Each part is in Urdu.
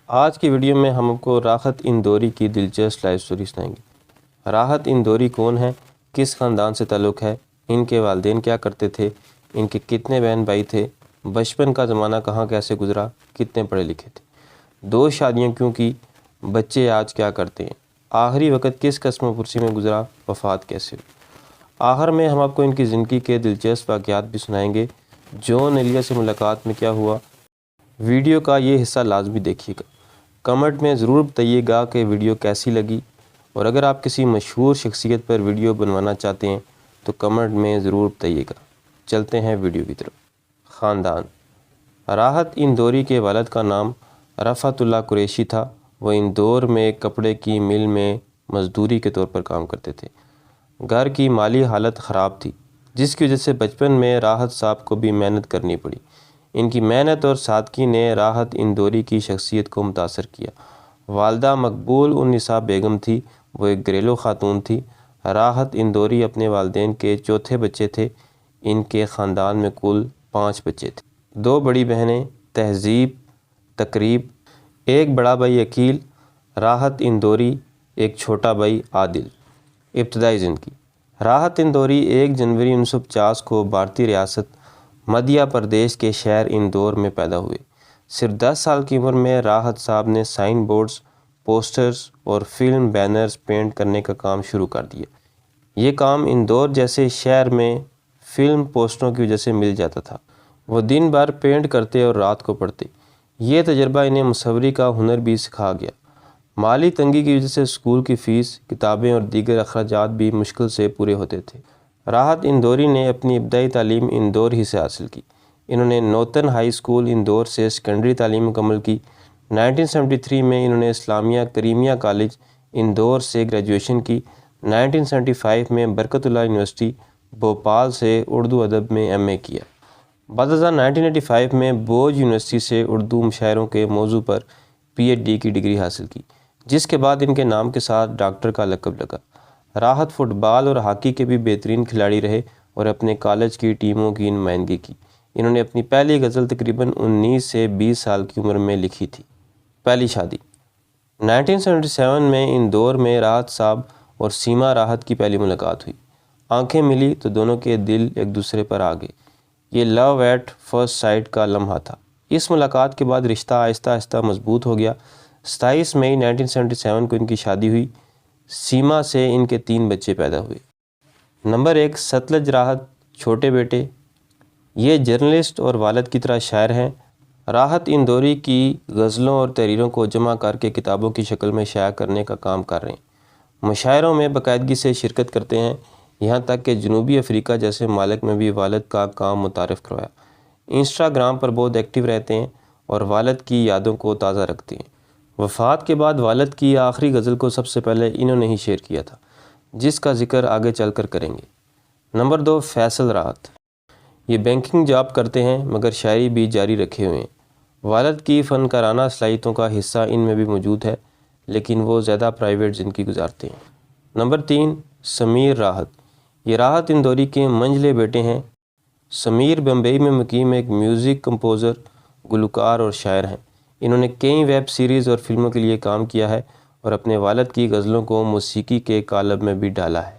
آج کی ویڈیو میں ہم آپ کو راحت اندوری کی دلچسپ لائف سٹوری سنائیں گے۔ راحت اندوری کون ہے، کس خاندان سے تعلق ہے، ان کے والدین کیا کرتے تھے، ان کے کتنے بہن بھائی تھے، بچپن کا زمانہ کہاں کیسے گزرا، کتنے پڑھے لکھے تھے، 2 شادیاں کیوں کی، بچے آج کیا کرتے ہیں، آخری وقت کس قسم و پرسی میں گزرا، وفات کیسے ہوئی۔ آخر میں ہم آپ کو ان کی زندگی کے دلچسپ واقعات بھی سنائیں گے۔ جون ایلیا سے ملاقات میں کیا ہوا، ویڈیو کا یہ حصہ لازمی دیکھیے گا۔ کمنٹ میں ضرور بتائیے گا کہ ویڈیو کیسی لگی، اور اگر آپ کسی مشہور شخصیت پر ویڈیو بنوانا چاہتے ہیں تو کمنٹ میں ضرور بتائیے گا۔ چلتے ہیں ویڈیو کی طرف۔ خاندان: راحت اندوری کے والد کا نام رفعت اللہ قریشی تھا۔ وہ اندور میں ایک کپڑے کی مل میں مزدوری کے طور پر کام کرتے تھے۔ گھر کی مالی حالت خراب تھی، جس کی وجہ سے بچپن میں راحت صاحب کو بھی محنت کرنی پڑی۔ ان کی محنت اور سادگی نے راحت اندوری کی شخصیت کو متاثر کیا۔ والدہ مقبول النساء بیگم تھی، وہ ایک گھریلو خاتون تھی۔ راحت اندوری اپنے والدین کے چوتھے بچے تھے۔ ان کے خاندان میں کل 5 بچے تھے، 2 بڑی بہنیں تہذیب، تقریب، ایک بڑا بھائی عقیل، راحت اندوری، ایک چھوٹا بھائی عادل۔ ابتدائی زندگی: راحت اندوری 1 جنوری 1950 کو بھارتی ریاست مدھیہ پردیش کے شہر اندور میں پیدا ہوئے۔ صرف 10 سال کی عمر میں راحت صاحب نے سائن بورڈز، پوسٹرز اور فلم بینرز پینٹ کرنے کا کام شروع کر دیا۔ یہ کام اندور جیسے شہر میں فلم پوسٹروں کی وجہ سے مل جاتا تھا۔ وہ دن بھر پینٹ کرتے اور رات کو پڑھتے۔ یہ تجربہ انہیں مصوری کا ہنر بھی سکھا گیا۔ مالی تنگی کی وجہ سے اسکول کی فیس، کتابیں اور دیگر اخراجات بھی مشکل سے پورے ہوتے تھے۔ راحت اندوری نے اپنی ابتدائی تعلیم اندور ہی سے حاصل کی۔ انہوں نے نوتن ہائی اسکول اندور سے سیکنڈری تعلیم مکمل کی۔ 1973 میں انہوں نے اسلامیہ کریمیہ کالج اندور سے گریجویشن کی۔ 1975 میں برکت اللہ یونیورسٹی بھوپال سے اردو ادب میں ایم اے کیا۔ بعد ازاں 1985 میں بوجھ یونیورسٹی سے اردو مشاعروں کے موضوع پر پی ایچ ڈی کی ڈگری حاصل کی، جس کے بعد ان کے نام کے ساتھ ڈاکٹر کا لقب لگا۔ راحت فٹ بال اور ہاکی کے بھی بہترین کھلاڑی رہے اور اپنے کالج کی ٹیموں کی نمائندگی کی۔ انہوں نے اپنی پہلی غزل تقریباً 19 سے 20 سال کی عمر میں لکھی تھی۔ پہلی شادی: 1977 میں اندور میں راحت صاحب اور سیما راحت کی پہلی ملاقات ہوئی۔ آنکھیں ملی تو دونوں کے دل ایک دوسرے پر آ گئے۔ یہ لو ایٹ فرسٹ سائٹ کا لمحہ تھا۔ اس ملاقات کے بعد رشتہ آہستہ آہستہ مضبوط ہو گیا۔ 27 مئی 1977 کو ان کی شادی ہوئی۔ سیما سے ان کے 3 بچے پیدا ہوئے۔ نمبر 1، ستلج راحت، چھوٹے بیٹے۔ یہ جرنلسٹ اور والد کی طرح شاعر ہیں۔ راحت اندوری کی غزلوں اور تحریروں کو جمع کر کے کتابوں کی شکل میں شائع کرنے کا کام کر رہے ہیں۔ مشاعروں میں باقاعدگی سے شرکت کرتے ہیں، یہاں تک کہ جنوبی افریقہ جیسے ممالک میں بھی والد کا کام متعارف کروایا۔ انسٹاگرام پر بہت ایکٹیو رہتے ہیں اور والد کی یادوں کو تازہ رکھتے ہیں۔ وفات کے بعد والد کی آخری غزل کو سب سے پہلے انہوں نے ہی شیئر کیا تھا، جس کا ذکر آگے چل کر کریں گے۔ نمبر 2، فیصل راحت۔ یہ بینکنگ جاب کرتے ہیں مگر شاعری بھی جاری رکھے ہوئے ہیں۔ والد کی فنکارانہ صلاحیتوں کا حصہ ان میں بھی موجود ہے، لیکن وہ زیادہ پرائیویٹ زندگی گزارتے ہیں۔ نمبر 3، سمیر راحت۔ یہ راحت اندوری کے منجلے بیٹے ہیں۔ سمیر بمبئی میں مقیم ایک میوزک کمپوزر، گلوکار اور شاعر ہیں۔ انہوں نے کئی ویب سیریز اور فلموں کے لیے کام کیا ہے اور اپنے والد کی غزلوں کو موسیقی کے قالب میں بھی ڈالا ہے۔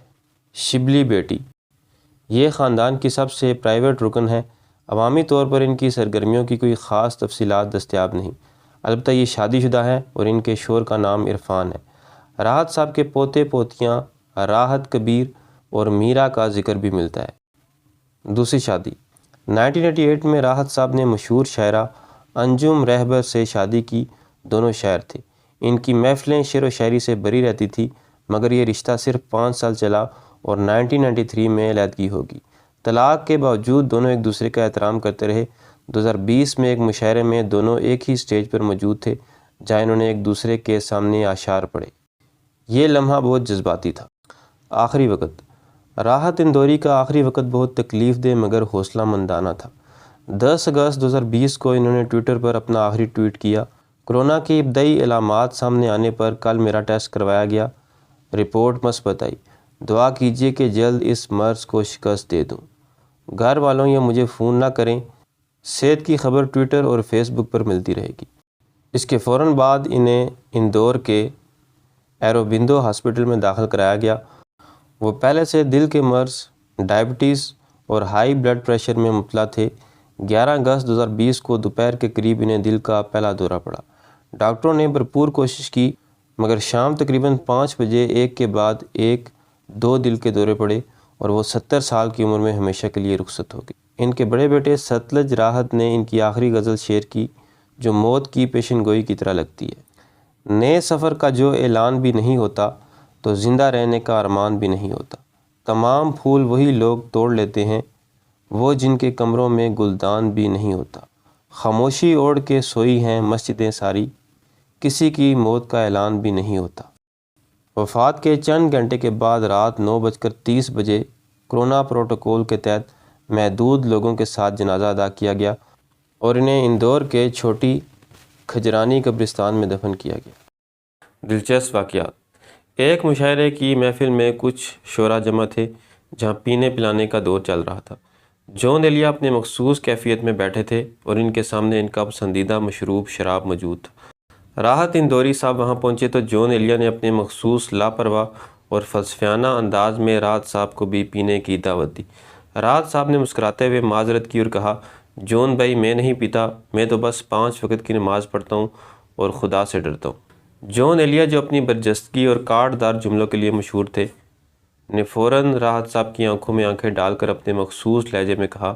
شبلی بیٹی: یہ خاندان کی سب سے پرائیویٹ رکن ہے۔ عوامی طور پر ان کی سرگرمیوں کی کوئی خاص تفصیلات دستیاب نہیں، البتہ یہ شادی شدہ ہیں اور ان کے شوہر کا نام عرفان ہے۔ راحت صاحب کے پوتے پوتیاں راحت کبیر اور میرا کا ذکر بھی ملتا ہے۔ دوسری شادی: 1988 میں راحت صاحب نے مشہور شاعرہ انجم رہبر سے شادی کی۔ دونوں شاعر تھے۔ ان کی محفلیں شعر و شاعری سے بھری رہتی تھی، مگر یہ رشتہ صرف 5 سال چلا اور 1993 میں علیحدگی ہوگی۔ طلاق کے باوجود دونوں ایک دوسرے کا احترام کرتے رہے۔ 2020 میں ایک مشاعرے میں دونوں ایک ہی سٹیج پر موجود تھے، جہاں انہوں نے ایک دوسرے کے سامنے اشعار پڑھے۔ یہ لمحہ بہت جذباتی تھا۔ آخری وقت: راحت اندوری کا آخری وقت بہت تکلیف دہ مگر حوصلہ مندانہ تھا۔ 10 اگست 2020 کو انہوں نے ٹویٹر پر اپنا آخری ٹویٹ کیا: کورونا کی ابتدائی علامات سامنے آنے پر کل میرا ٹیسٹ کروایا گیا، رپورٹ مثبت آئی۔ دعا کیجیے کہ جلد اس مرض کو شکست دے دوں۔ گھر والوں یا مجھے فون نہ کریں۔ صحت کی خبر ٹویٹر اور فیس بک پر ملتی رہے گی۔ اس کے فوراً بعد انہیں اندور کے ایروبندو ہاسپٹل میں داخل کرایا گیا۔ وہ پہلے سے دل کے مرض، ڈائبٹیز اور ہائی بلڈ پریشر میں مبتلا تھے۔ 11 اگست 2020 کو دوپہر کے قریب انہیں دل کا پہلا دورہ پڑا۔ ڈاکٹروں نے بھرپور کوشش کی مگر شام تقریباً 5 بجے ایک کے بعد ایک 2 دل کے دورے پڑے اور وہ 70 سال کی عمر میں ہمیشہ کے لیے رخصت ہو گئی۔ ان کے بڑے بیٹے ستلج راحت نے ان کی آخری غزل شیئر کی جو موت کی پیشن گوئی کی طرح لگتی ہے۔ نئے سفر کا جو اعلان بھی نہیں ہوتا تو زندہ رہنے کا ارمان بھی نہیں ہوتا۔ تمام پھول وہی لوگ توڑ لیتے ہیں وہ جن کے کمروں میں گلدان بھی نہیں ہوتا۔ خاموشی اوڑھ کے سوئی ہیں مسجدیں ساری، کسی کی موت کا اعلان بھی نہیں ہوتا۔ وفات کے چند گھنٹے کے بعد رات 9:30 بجے کرونا پروٹوکول کے تحت محدود لوگوں کے ساتھ جنازہ ادا کیا گیا اور انہیں اندور کے چھوٹی کھجرانی قبرستان میں دفن کیا گیا۔ دلچسپ واقعات۔ ایک مشاعرے کی محفل میں کچھ شعراء جمع تھے جہاں پینے پلانے کا دور چل رہا تھا۔ جون ایلیا اپنے مخصوص کیفیت میں بیٹھے تھے اور ان کے سامنے ان کا پسندیدہ مشروب شراب موجود تھا۔ راحت اندوری صاحب وہاں پہنچے تو جون ایلیا نے اپنے مخصوص لاپرواہ اور فلسفیانہ انداز میں راحت صاحب کو بھی پینے کی دعوت دی۔ راحت صاحب نے مسکراتے ہوئے معذرت کی اور کہا، جون بھائی میں نہیں پیتا، میں تو بس 5 وقت کی نماز پڑھتا ہوں اور خدا سے ڈرتا ہوں۔ جون ایلیا جو اپنی برجستگی اور کاٹ دار جملوں کے لیے مشہور تھے نے فوراً راحت صاحب کی آنکھوں میں آنکھیں ڈال کر اپنے مخصوص لہجے میں کہا،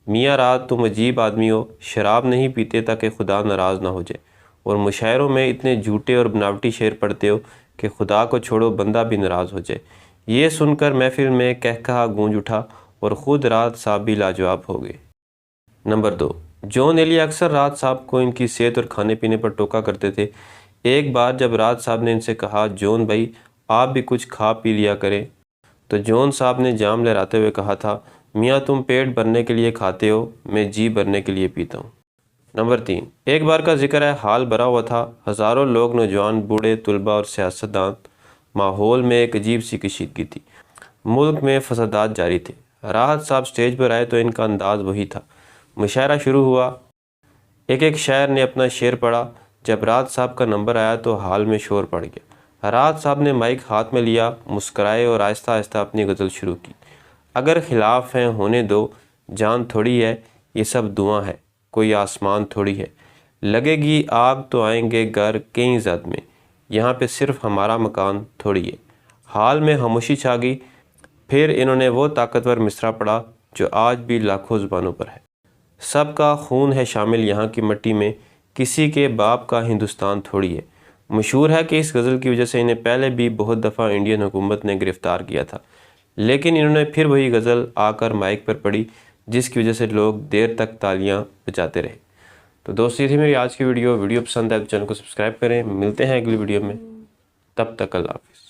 میاں راحت تم عجیب آدمی ہو، شراب نہیں پیتے تاکہ خدا ناراض نہ ہو جائے اور مشاعروں میں اتنے جھوٹے اور بناوٹی شعر پڑھتے ہو کہ خدا کو چھوڑو بندہ بھی ناراض ہو جائے۔ یہ سن کر محفل میں کہکہا گونج اٹھا اور خود راحت صاحب بھی لاجواب ہو گئے۔ نمبر 2، جون ایلیا اکثر راحت صاحب کو ان کی صحت اور کھانے پینے پر ٹوکا کرتے تھے۔ ایک بار جب راحت صاحب نے ان سے کہا، جون بھائی آپ بھی کچھ کھا پی لیا کریں، تو جون صاحب نے جام لہراتے ہوئے کہا تھا، میاں تم پیٹ بھرنے کے لیے کھاتے ہو، میں جی بھرنے کے لیے پیتا ہوں۔ نمبر 3، ایک بار کا ذکر ہے حال بھرا ہوا تھا، ہزاروں لوگ، نوجوان، بوڑھے، طلباء اور سیاستدان۔ ماحول میں ایک عجیب سی کشیدگی تھی، ملک میں فسادات جاری تھے۔ راحت صاحب سٹیج پر آئے تو ان کا انداز وہی تھا۔ مشاعرہ شروع ہوا، ایک شاعر نے اپنا شعر پڑھا۔ جب راحت صاحب کا نمبر آیا تو حال میں شور پڑ گیا۔ راحت صاحب نے مائک ہاتھ میں لیا، مسکرائے اور آہستہ آہستہ اپنی غزل شروع کی۔ اگر خلاف ہیں ہونے دو، جان تھوڑی ہے، یہ سب دعا ہے، کوئی آسمان تھوڑی ہے، لگے گی آگ تو آئیں گے گھر کہیں زد میں، یہاں پہ صرف ہمارا مکان تھوڑی ہے۔ حال میں خاموشی چھا گئی، پھر انہوں نے وہ طاقتور مصرع پڑھا جو آج بھی لاکھوں زبانوں پر ہے۔ سب کا خون ہے شامل یہاں کی مٹی میں، کسی کے باپ کا ہندوستان تھوڑی ہے۔ مشہور ہے کہ اس غزل کی وجہ سے انہیں پہلے بھی بہت دفعہ انڈین حکومت نے گرفتار کیا تھا، لیکن انہوں نے پھر وہی غزل آ کر مائک پر پڑھی جس کی وجہ سے لوگ دیر تک تالیاں بجاتے رہے۔ تو دوستو یہ تھی میری آج کی ویڈیو پسند ہے تو چینل کو سبسکرائب کریں۔ ملتے ہیں اگلی ویڈیو میں، تب تک اللہ حافظ۔